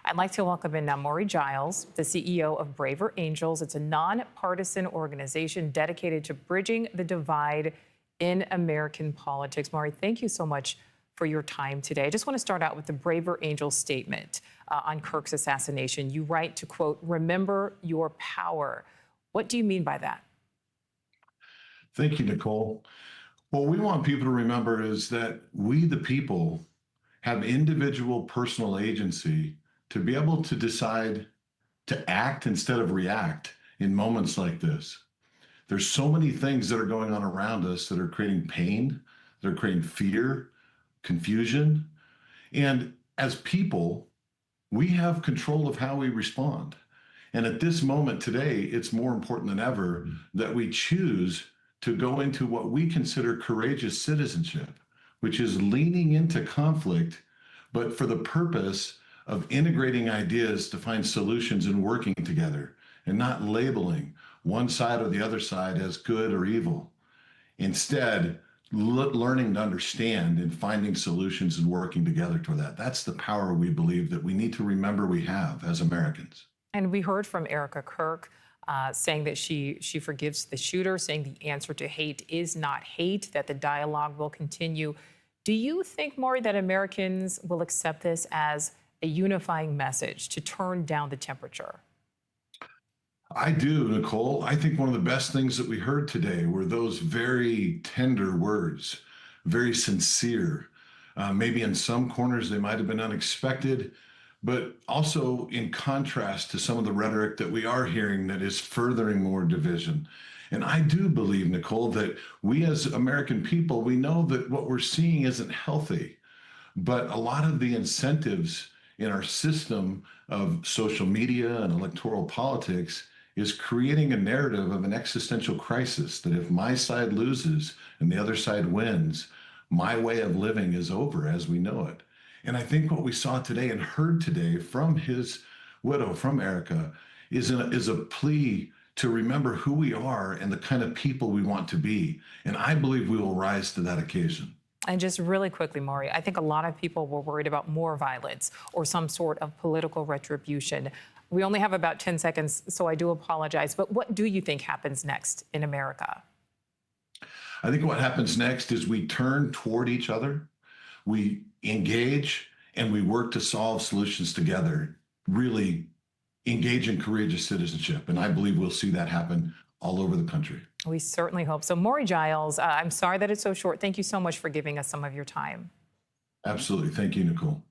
I'd like to welcome in now Maury Giles, the CEO of Braver Angels. It's a nonpartisan organization dedicated to bridging the divide in American politics. Maury, thank you so much for your time today. I just want to start out with the Braver Angels statement on Kirk's assassination. You write to, quote, "Remember your power." What do you mean by that? Thank you, Nicole. What we want people to remember is that we, the people, have individual personal agency to be able to decide to act instead of react in moments like this. There's so many things that are going on around us that are creating pain, that are creating fear, confusion. And as people, we have control of how we respond. And at this moment today, it's more important than ever that we choose to go into what we consider courageous citizenship, which is leaning into conflict, but for the purpose of integrating ideas to find solutions and working together and not labeling one side or the other side as good or evil. Instead, learning to understand and finding solutions and working together toward that. That's the power we believe that we need to remember we have as Americans. And we heard from Erica Kirk saying that she forgives the shooter, saying the answer to hate is not hate, that the dialogue will continue. Do you think, Maury, that Americans will accept this as a unifying message to turn down the temperature? I do, Nicole. I think one of the best things that we heard today were those very tender words, very sincere. Maybe in some corners they might have been unexpected, but also in contrast to some of the rhetoric that we are hearing that is furthering more division. And I do believe, Nicole, that we as American people, we know that what we're seeing isn't healthy, but a lot of the incentives in our system of social media and electoral politics is creating a narrative of an existential crisis that if my side loses and the other side wins, my way of living is over as we know it. And I think what we saw today and heard today from his widow, from Erica, is a plea to remember who we are and the kind of people we want to be. And I believe we will rise to that occasion. And just really quickly, Maury, I think a lot of people were worried about more violence or some sort of political retribution. We only have about 10 seconds, so I do apologize. But what do you think happens next in America? I think what happens next is we turn toward each other, we engage, and we work to solve solutions together, really engage in courageous citizenship. And I believe we'll see that happen all over the country. We certainly hope so. Maury Giles, I'm sorry that it's so short. Thank you so much for giving us some of your time. Absolutely. Thank you, Nicole.